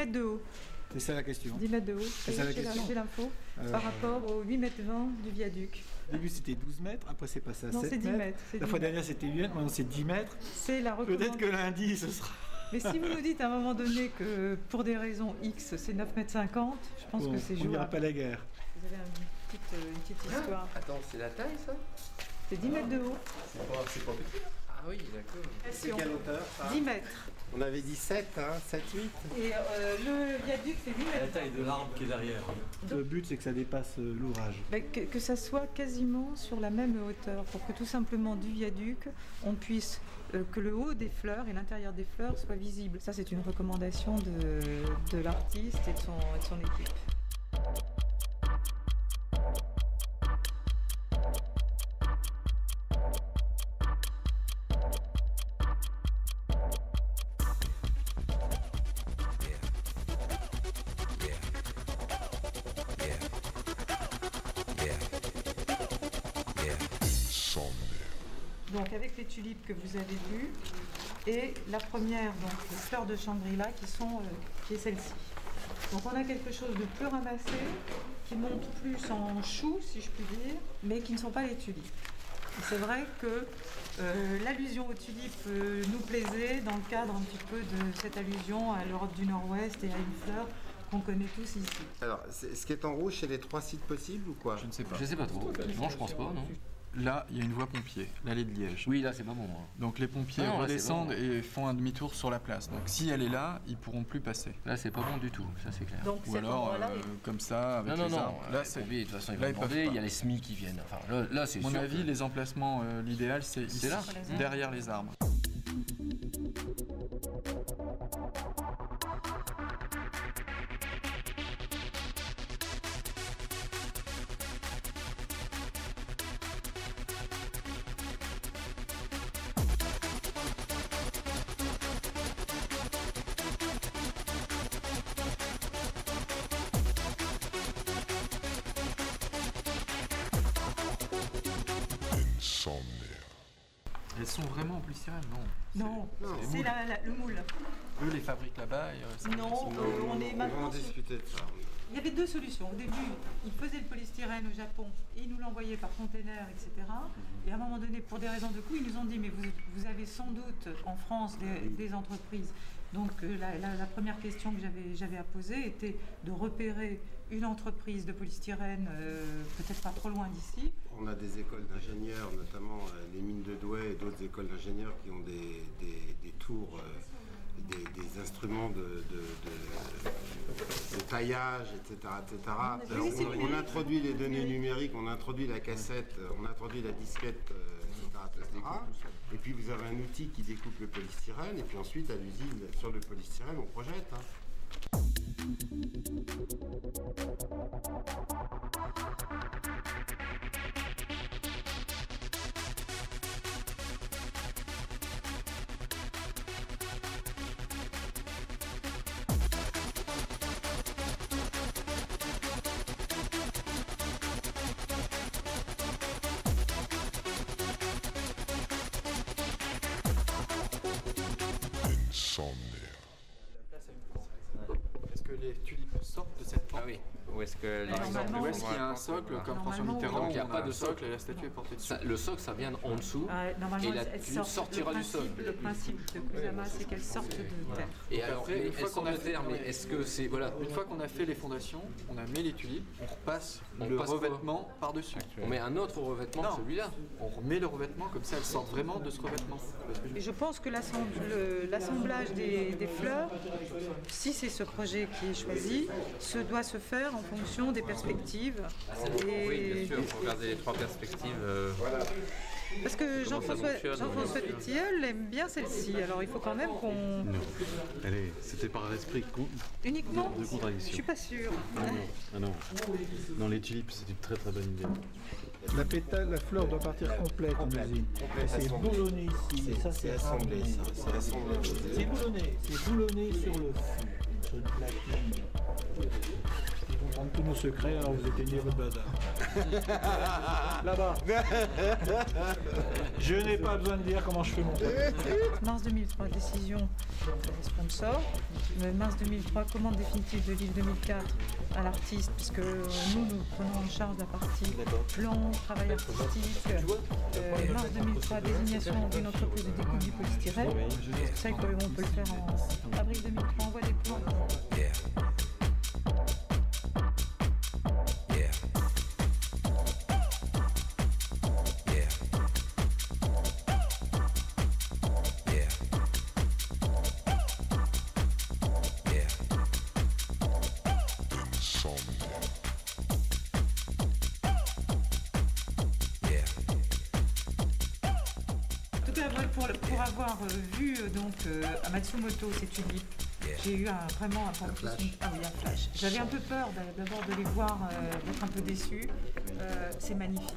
mètres de haut. C'est ça la question. 10 mètres de haut. C'est ça la question. J'ai l'info par rapport aux 8 mètres 20 du viaduc. Au début c'était 12 mètres, après c'est passé à Non, 7 c'est 10 mètres. mètres. La fois dernière c'était 8 mètres, maintenant c'est 10 mètres. C'est la recommandation. Peut-être que lundi ce sera... Mais si vous nous dites à un moment donné que pour des raisons X c'est 9 mètres 50, je pense que c'est On n'ira jouable. pas à la guerre. Vous avez une petite histoire. Attends, c'est la taille ça? C'est 10 mètres de haut. C'est pas petit. Ah oui, d'accord. C'est quelle hauteur ça? 10 mètres. On avait dit 7, hein, 7, 8. Et le viaduc fait 8 La mètres. taille de l'arbre qui est derrière. Le but c'est que ça dépasse l'ouvrage. Que ça soit quasiment sur la même hauteur pour que tout simplement du viaduc on puisse que le haut des fleurs et l'intérieur des fleurs soient visibles. Ça c'est une recommandation de l'artiste et de son équipe. Donc avec les tulipes que vous avez vues et la première, donc les fleurs de Shangri-La qui est celle-ci. Donc on a quelque chose de plus ramassé, qui monte plus en chou si je puis dire, mais qui ne sont pas les tulipes. C'est vrai que l'allusion aux tulipes nous plaisait dans le cadre un petit peu de cette allusion à l'Europe du Nord-Ouest et à une fleur qu'on connaît tous ici. Alors, ce qui est en rouge, c'est les 3 sites possibles ou quoi? Je ne sais pas. Je sais pas trop. Non, je pense pas, non. Là, il y a une voie pompier, l'allée de Liège. Oui, là, c'est pas bon. Hein. Donc les pompiers Ah non, là, redescendent c'est bon. et font un demi-tour sur la place. Donc si elle est là, ils pourront plus passer. Là, c'est pas bon du tout, ça c'est clair. Donc Ou cet alors endroit-là, comme ça, avec Non, les non, non. arbres. Là, c'est... De toute façon, ils là, vont ils peuvent demander, pas. il y a les SMI qui viennent. Enfin, là c'est À mon sûr. avis, les emplacements, l'idéal, c'est ici, là derrière les arbres. Elles sont vraiment en polystyrène, non? non, c'est le moule. Eux les fabriquent là-bas et Non, on est On va maintenant en sur... discuter de ça. Il y avait deux solutions. Au début, ils faisaient le polystyrène au Japon et ils nous l'envoyaient par container, etc. Et à un moment donné, pour des raisons de coût, ils nous ont dit mais vous avez sans doute en France des entreprises. Donc la première question que j'avais à poser était de repérer une entreprise de polystyrène peut-être pas trop loin d'ici. On a des écoles d'ingénieurs, notamment les mines de Douai et d'autres écoles d'ingénieurs qui ont des tours, des instruments de taillage, etc. Alors, on introduit les données numériques, on introduit la cassette, on introduit la disquette, etc. Et puis vous avez un outil qui découpe le polystyrène, et puis ensuite à l'usine, sur le polystyrène, on projette. Hein. Est-ce que les tulipes sortent de cette pente? Ah oui. Où est-ce que Normalement, Ou est-ce qu'il y a un socle comme François Normalement, Mitterrand donc il y a où on pas un de socle socle. et la statue est portée dessus? le socle, ça vient en dessous. Normalement, Et la elles tuile sortent. sortira du sol. Le principe de Kusama, c'est qu'elles sortent de terre. Et alors, après, mais une fois elles sont qu'on a de fait- terre, mais est-ce que c'est... Voilà. Une fois qu'on a fait les fondations, on a mis les tulipes, on repasse On le passe quoi? revêtement par-dessus. On met un autre revêtement que Non. celui-là. On remet le revêtement, comme ça elles sortent vraiment de ce revêtement. Et je pense que l'assemblage des fleurs, si c'est ce projet qui est choisi, doit se faire en fonction des perspectives. Oui, bien sûr, il faut regarder les 3 perspectives. Parce que Comment ça fonctionne, Jean-François Dutilleul aime bien celle-ci, alors il faut quand même qu'on... Non, allez, c'était par esprit Uniquement de Je contradiction. suis pas sûre. Ah non, non, les tulipes, c'est une très très bonne idée. La pétale, la fleur doit partir complète en usine. Et c'est boulonné ici. Et ça, C'est assemblé, ça. C'est assemblé. C'est boulonné sur le fût, sur une platine. Ils vont prendre tous nos secrets, alors vous éteignez votre bazar. Là-bas. Je n'ai pas besoin de dire comment je fais mon truc. Mars 2003, décision des sponsors. Mars 2003, commande définitive de l'île 2004 à l'artiste, puisque nous prenons en charge la partie plan, travail artistique. Mars 2003, désignation d'une entreprise de découpe du polystyrène. C'est ça qu'on peut le faire en avril 2003, envoie des plans. Pour avoir vu donc à Matsumoto ces tulipes, j'ai eu vraiment un flash. Ah oui, un flash. J'avais un peu peur d'abord de les voir être un peu déçus. C'est magnifique.